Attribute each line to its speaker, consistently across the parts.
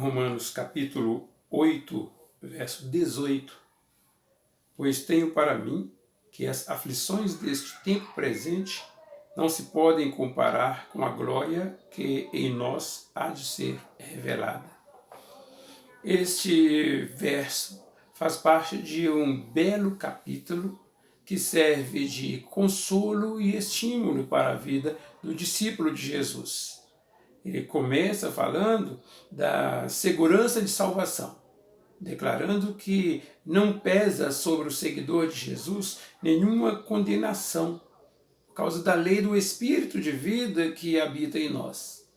Speaker 1: Romanos capítulo 8, verso 18. Pois tenho para mim que as aflições deste tempo presente não se podem comparar com a glória que em nós há de ser revelada. Este verso faz parte de um belo capítulo que serve de consolo e estímulo para a vida do discípulo de Jesus. Ele começa falando da segurança de salvação, declarando que não pesa sobre o seguidor de Jesus nenhuma condenação, por causa da lei do Espírito de vida que habita em nós.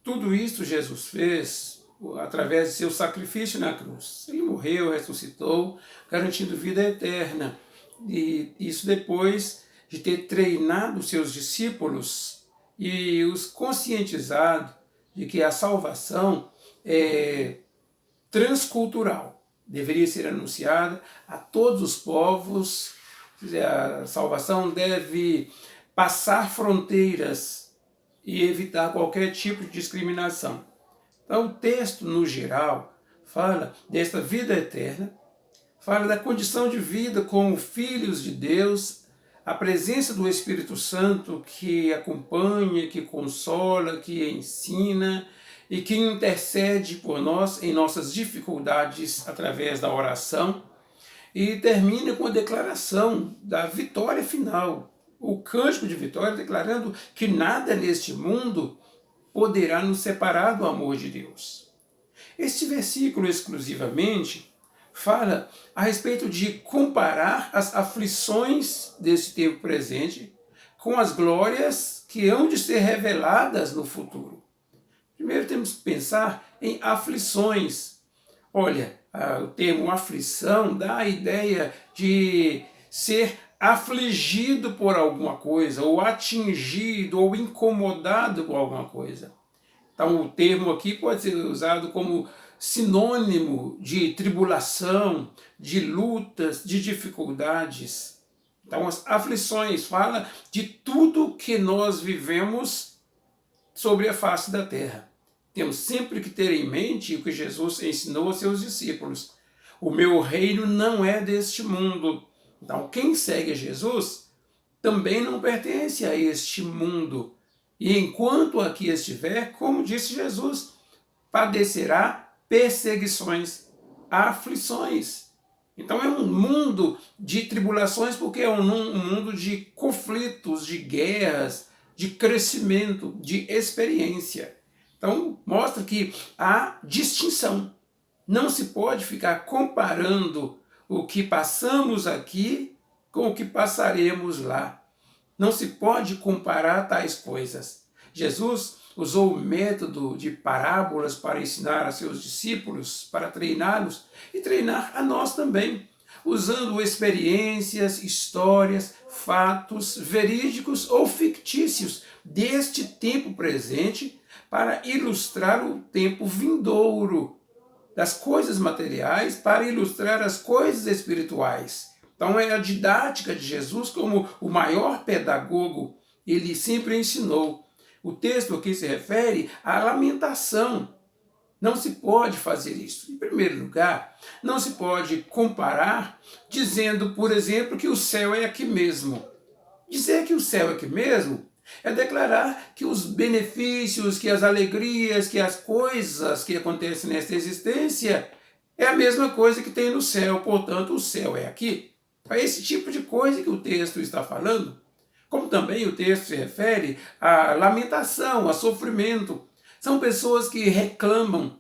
Speaker 1: Tudo isso Jesus fez através de seu sacrifício na cruz. Ele morreu, ressuscitou, garantindo vida eterna. E isso depois de ter treinado seus discípulos e os conscientizado de que a salvação é transcultural, deveria ser anunciada a todos os povos. A salvação deve passar fronteiras e evitar qualquer tipo de discriminação. Então, o texto, no geral, fala desta vida eterna, fala da condição de vida como filhos de Deus, a presença do Espírito Santo que acompanha, que consola, que ensina e que intercede por nós em nossas dificuldades através da oração, e termina com a declaração da vitória final, o cântico de vitória, declarando que nada neste mundo poderá nos separar do amor de Deus. Este versículo exclusivamente fala a respeito de comparar as aflições desse tempo presente com as glórias que hão de ser reveladas no futuro. Primeiro temos que pensar em aflições. Olha, o termo aflição dá a ideia de ser afligido por alguma coisa, ou atingido, ou incomodado com alguma coisa. Então o termo aqui pode ser usado como sinônimo de tribulação, de lutas, de dificuldades. Então as aflições falam de tudo que nós vivemos sobre a face da terra. Temos sempre que ter em mente o que Jesus ensinou aos seus discípulos. O meu reino não é deste mundo. Então, quem segue a Jesus também não pertence a este mundo. E enquanto aqui estiver, como disse Jesus, padecerá perseguições, aflições. Então é um mundo de tribulações, porque é um mundo de conflitos, de guerras, de crescimento, de experiência. Então, mostra que há distinção. Não se pode ficar comparando o que passamos aqui com o que passaremos lá. Não se pode comparar tais coisas. Jesus usou o método de parábolas para ensinar a seus discípulos, para treiná-los e treinar a nós também, usando experiências, histórias, fatos verídicos ou fictícios deste tempo presente para ilustrar o tempo vindouro, das coisas materiais para ilustrar as coisas espirituais. Então é a didática de Jesus como o maior pedagogo. Ele sempre ensinou. O texto aqui se refere à lamentação. Não se pode fazer isso. Em primeiro lugar, não se pode comparar dizendo, por exemplo, que o céu é aqui mesmo. Dizer que o céu é aqui mesmo é declarar que os benefícios, que as alegrias, que as coisas que acontecem nesta existência é a mesma coisa que tem no céu, portanto o céu é aqui. É esse tipo de coisa que o texto está falando, como também o texto se refere à lamentação, a sofrimento. São pessoas que reclamam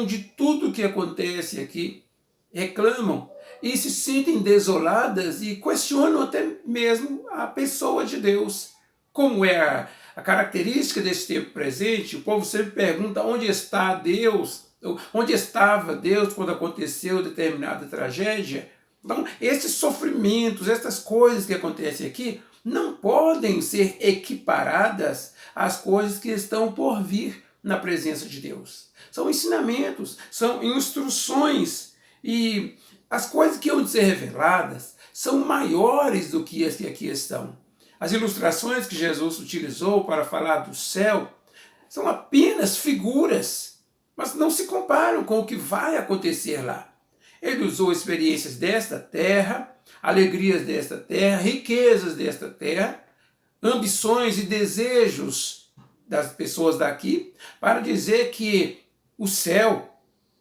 Speaker 1: de tudo que acontece aqui, reclamam e se sentem desoladas e questionam até mesmo a pessoa de Deus. Como é a característica desse tempo presente, o povo sempre pergunta onde está Deus, onde estava Deus quando aconteceu determinada tragédia. Então, esses sofrimentos, essas coisas que acontecem aqui, não podem ser equiparadas às coisas que estão por vir na presença de Deus. São ensinamentos, são instruções, e as coisas que hão de ser reveladas são maiores do que as que aqui estão. As ilustrações que Jesus utilizou para falar do céu são apenas figuras, mas não se comparam com o que vai acontecer lá. Ele usou experiências desta terra, alegrias desta terra, riquezas desta terra, ambições e desejos das pessoas daqui, para dizer que o céu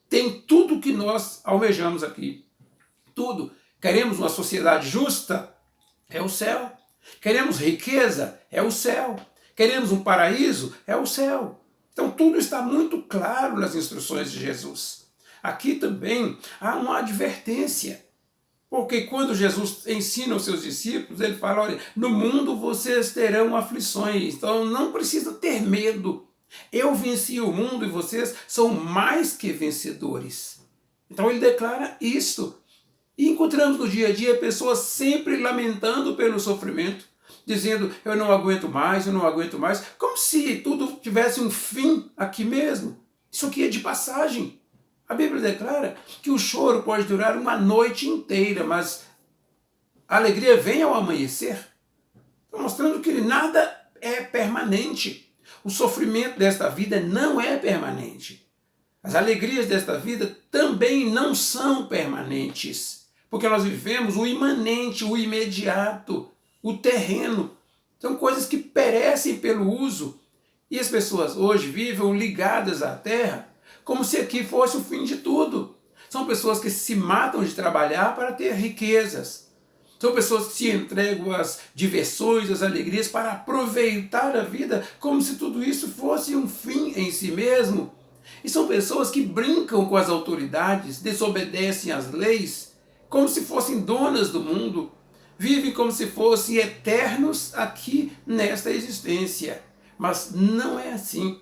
Speaker 1: tem tudo o que nós almejamos aqui. Tudo. Queremos uma sociedade justa? É o céu. Queremos riqueza? É o céu. Queremos um paraíso? É o céu. Então tudo está muito claro nas instruções de Jesus. Aqui também há uma advertência. Porque quando Jesus ensina os seus discípulos, ele fala, olha, no mundo vocês terão aflições, então não precisa ter medo. Eu venci o mundo e vocês são mais que vencedores. Então ele declara isto. E encontramos no dia a dia pessoas sempre lamentando pelo sofrimento, dizendo, eu não aguento mais, como se tudo tivesse um fim aqui mesmo. Isso aqui é de passagem. A Bíblia declara que o choro pode durar uma noite inteira, mas a alegria vem ao amanhecer. Estou mostrando que nada é permanente. O sofrimento desta vida não é permanente. As alegrias desta vida também não são permanentes, porque nós vivemos o imanente, o imediato, o terreno. São coisas que perecem pelo uso. E as pessoas hoje vivem ligadas à terra, como se aqui fosse o fim de tudo. São pessoas que se matam de trabalhar para ter riquezas. São pessoas que se entregam às diversões, às alegrias, para aproveitar a vida, como se tudo isso fosse um fim em si mesmo. E são pessoas que brincam com as autoridades, desobedecem às leis, como se fossem donas do mundo. Vivem como se fossem eternos aqui nesta existência. Mas não é assim.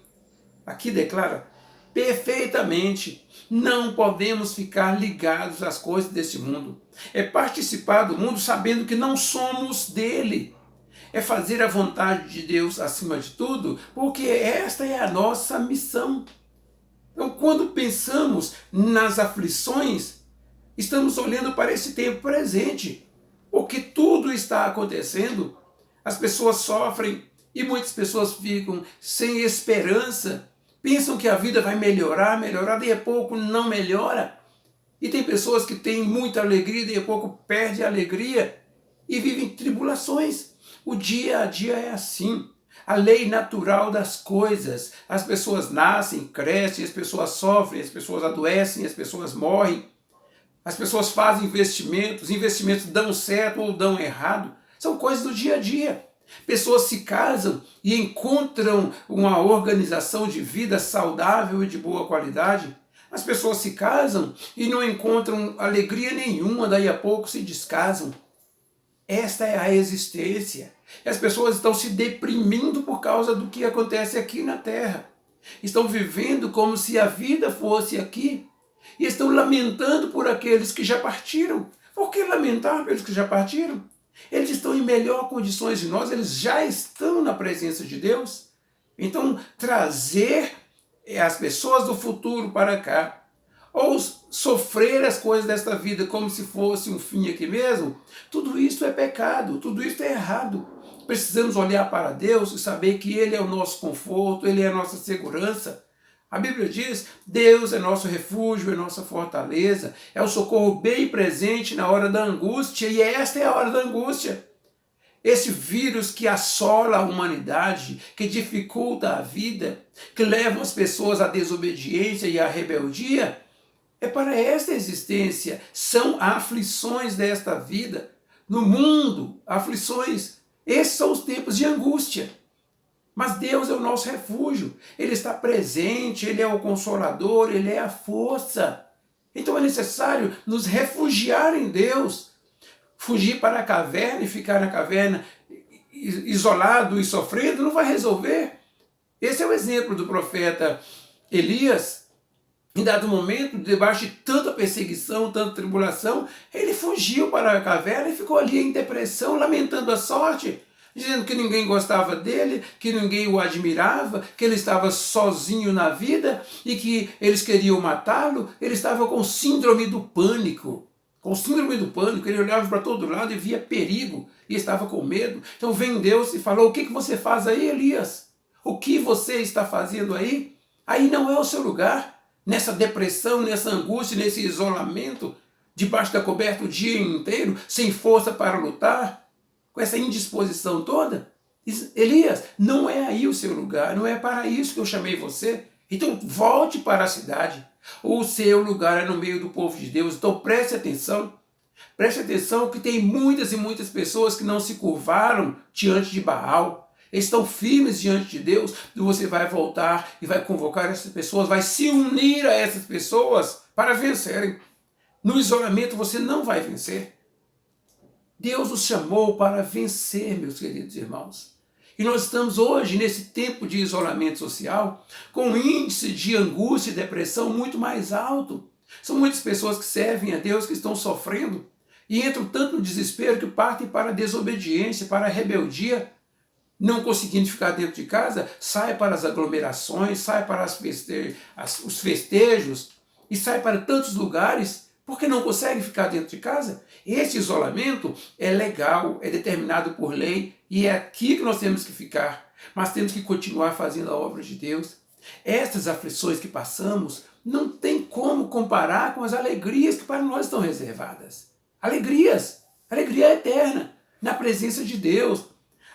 Speaker 1: Aqui declara perfeitamente, não podemos ficar ligados às coisas deste mundo. É participar do mundo sabendo que não somos dele. É fazer a vontade de Deus acima de tudo, porque esta é a nossa missão. Então, quando pensamos nas aflições, estamos olhando para esse tempo presente, porque tudo está acontecendo, as pessoas sofrem e muitas pessoas ficam sem esperança, pensam que a vida vai melhorar, daí a pouco não melhora. E tem pessoas que têm muita alegria, daí a pouco perde a alegria e vivem tribulações. O dia a dia é assim. A lei natural das coisas. As pessoas nascem, crescem, as pessoas sofrem, as pessoas adoecem, as pessoas morrem. As pessoas fazem investimentos dão certo ou dão errado. São coisas do dia a dia. Pessoas se casam e encontram uma organização de vida saudável e de boa qualidade. As pessoas se casam e não encontram alegria nenhuma, daí a pouco se descasam. Esta é a existência. E as pessoas estão se deprimindo por causa do que acontece aqui na Terra. Estão vivendo como se a vida fosse aqui. E estão lamentando por aqueles que já partiram. Por que lamentar pelos que já partiram? Eles estão em melhor condições de nós, eles já estão na presença de Deus. Então, trazer as pessoas do futuro para cá, ou sofrer as coisas desta vida como se fosse um fim aqui mesmo, tudo isso é pecado, tudo isso é errado. Precisamos olhar para Deus e saber que Ele é o nosso conforto, Ele é a nossa segurança. A Bíblia diz, Deus é nosso refúgio, é nossa fortaleza, é o socorro bem presente na hora da angústia, e esta é a hora da angústia. Esse vírus que assola a humanidade, que dificulta a vida, que leva as pessoas à desobediência e à rebeldia, é para esta existência, são aflições desta vida. No mundo, aflições, esses são os tempos de angústia. Mas Deus é o nosso refúgio, Ele está presente, Ele é o consolador, Ele é a força. Então é necessário nos refugiar em Deus. Fugir para a caverna e ficar na caverna isolado e sofrendo não vai resolver. Esse é o exemplo do profeta Elias. Em dado momento, debaixo de tanta perseguição, tanta tribulação, ele fugiu para a caverna e ficou ali em depressão, lamentando a sorte, dizendo que ninguém gostava dele, que ninguém o admirava, que ele estava sozinho na vida e que eles queriam matá-lo. Ele estava com síndrome do pânico. Com síndrome do pânico, ele olhava para todo lado e via perigo e estava com medo. Então vem Deus e falou, o que você faz aí, Elias? O que você está fazendo aí? Aí não é o seu lugar. nessa depressão, nessa angústia, nesse isolamento, debaixo da coberta o dia inteiro, sem força para lutar, com essa indisposição toda? Elias, não é aí o seu lugar, não é para isso que eu chamei você. Então volte para a cidade. O seu lugar é no meio do povo de Deus. Então preste atenção. Preste atenção que tem muitas e muitas pessoas que não se curvaram diante de Baal. Estão firmes diante de Deus. E você vai voltar e vai convocar essas pessoas, vai se unir a essas pessoas para vencerem. No isolamento você não vai vencer. Deus nos chamou para vencer, meus queridos irmãos. E nós estamos hoje, nesse tempo de isolamento social, com um índice de angústia e depressão muito mais alto. São muitas pessoas que servem a Deus que estão sofrendo e entram tanto no desespero que partem para a desobediência, para a rebeldia, não conseguindo ficar dentro de casa, sai para as aglomerações, sai para os festejos e sai para tantos lugares porque não consegue ficar dentro de casa. Esse isolamento é legal, é determinado por lei e é aqui que nós temos que ficar. Mas temos que continuar fazendo a obra de Deus. Estas aflições que passamos não tem como comparar com as alegrias que para nós estão reservadas. Alegrias, alegria eterna, na presença de Deus.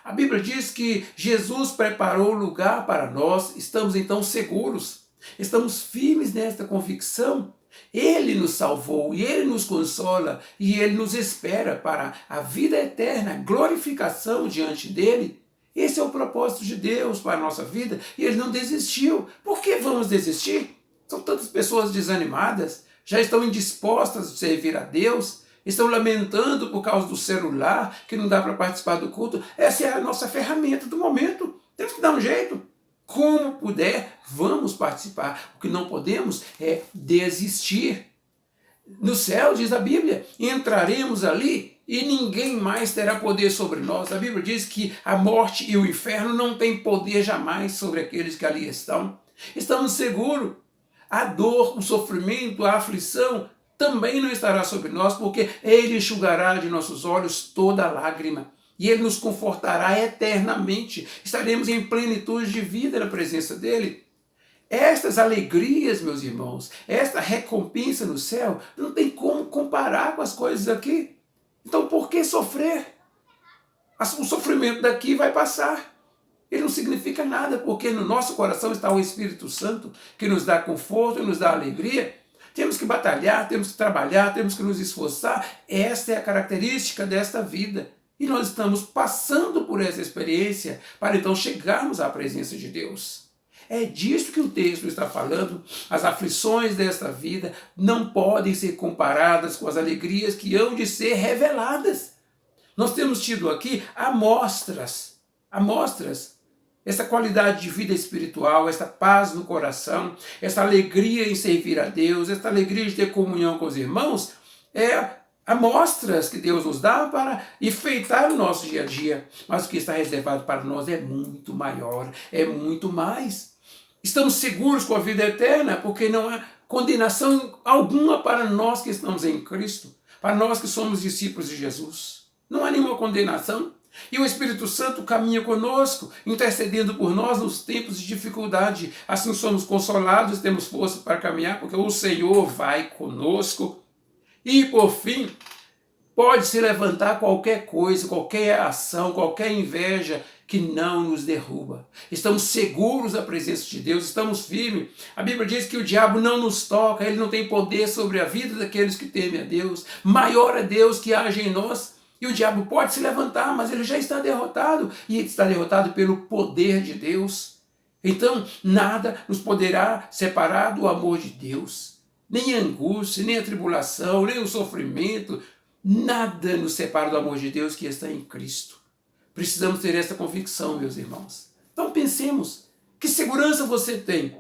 Speaker 1: A Bíblia diz que Jesus preparou lugar para nós, estamos então seguros, estamos firmes nesta convicção. Ele nos salvou e Ele nos consola e Ele nos espera para a vida eterna, a glorificação diante dEle. Esse é o propósito de Deus para a nossa vida e Ele não desistiu. Por que vamos desistir? São tantas pessoas desanimadas, já estão indispostas a servir a Deus, estão lamentando por causa do celular, que não dá para participar do culto. Essa é a nossa ferramenta do momento. Temos que dar um jeito. Como puder, vamos participar. O que não podemos é desistir. No céu, diz a Bíblia, entraremos ali e ninguém mais terá poder sobre nós. A Bíblia diz que a morte e o inferno não têm poder jamais sobre aqueles que ali estão. Estamos seguros. A dor, o sofrimento, a aflição também não estará sobre nós, porque Ele enxugará de nossos olhos toda lágrima. E Ele nos confortará eternamente. Estaremos em plenitude de vida na presença dEle. Estas alegrias, meus irmãos, esta recompensa no céu, não tem como comparar com as coisas aqui. Então por que sofrer? O sofrimento daqui vai passar. Ele não significa nada, porque no nosso coração está o Espírito Santo, que nos dá conforto e nos dá alegria. Temos que batalhar, temos que trabalhar, temos que nos esforçar. Esta é a característica desta vida. E nós estamos passando por essa experiência para então chegarmos à presença de Deus. É disso que o texto está falando. As aflições desta vida não podem ser comparadas com as alegrias que hão de ser reveladas. Nós temos tido aqui amostras, essa qualidade de vida espiritual, essa paz no coração, essa alegria em servir a Deus, essa alegria de ter comunhão com os irmãos, amostras que Deus nos dá para enfeitar o nosso dia a dia. Mas o que está reservado para nós é muito maior, é muito mais. Estamos seguros com a vida eterna, porque não há condenação alguma para nós que estamos em Cristo, para nós que somos discípulos de Jesus. Não há nenhuma condenação. E o Espírito Santo caminha conosco, intercedendo por nós nos tempos de dificuldade. Assim somos consolados, temos força para caminhar, porque o Senhor vai conosco. E, por fim, pode se levantar qualquer coisa, qualquer ação, qualquer inveja que não nos derruba. Estamos seguros da presença de Deus, estamos firmes. A Bíblia diz que o diabo não nos toca, ele não tem poder sobre a vida daqueles que temem a Deus. Maior é Deus que age em nós. E o diabo pode se levantar, mas ele já está derrotado. E ele está derrotado pelo poder de Deus. Então, nada nos poderá separar do amor de Deus. Nem a angústia, nem a tribulação, nem o sofrimento. Nada nos separa do amor de Deus que está em Cristo. Precisamos ter essa convicção, meus irmãos. Então pensemos, que segurança você tem?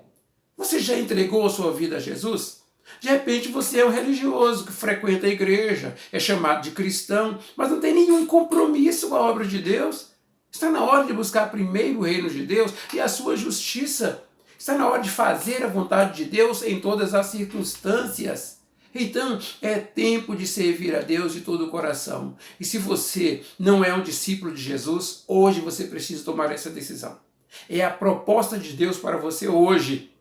Speaker 1: Você já entregou a sua vida a Jesus? De repente você é um religioso que frequenta a igreja, é chamado de cristão, mas não tem nenhum compromisso com a obra de Deus. Está na hora de buscar primeiro o reino de Deus e a sua justiça. Está na hora de fazer a vontade de Deus em todas as circunstâncias. Então, é tempo de servir a Deus de todo o coração. E se você não é um discípulo de Jesus, hoje você precisa tomar essa decisão. É a proposta de Deus para você hoje.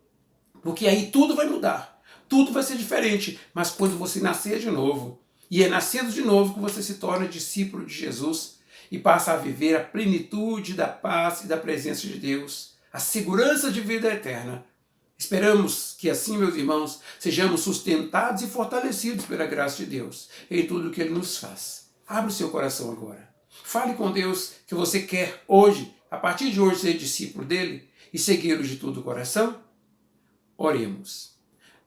Speaker 1: Porque aí tudo vai mudar, tudo vai ser diferente. Mas quando você nascer de novo, e é nascendo de novo que você se torna discípulo de Jesus e passa a viver a plenitude da paz e da presença de Deus, a segurança de vida eterna. Esperamos que assim, meus irmãos, sejamos sustentados e fortalecidos pela graça de Deus em tudo o que Ele nos faz. Abra o seu coração agora. Fale com Deus que você quer hoje, a partir de hoje, ser discípulo dele e segui-lo de todo o coração. Oremos.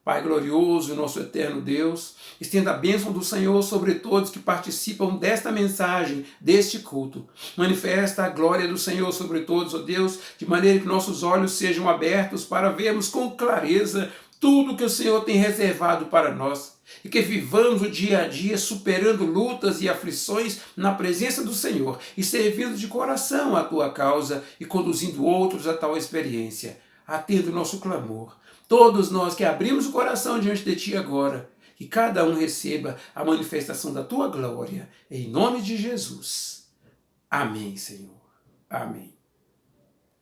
Speaker 1: Pai glorioso, nosso eterno Deus, estenda a bênção do Senhor sobre todos que participam desta mensagem, deste culto. Manifesta a glória do Senhor sobre todos, ó Deus, de maneira que nossos olhos sejam abertos para vermos com clareza tudo que o Senhor tem reservado para nós. E que vivamos o dia a dia superando lutas e aflições na presença do Senhor e servindo de coração à tua causa e conduzindo outros a tal experiência. Atenda o nosso clamor. Todos nós que abrimos o coração diante de Ti agora, que cada um receba a manifestação da Tua glória, em nome de Jesus. Amém, Senhor. Amém.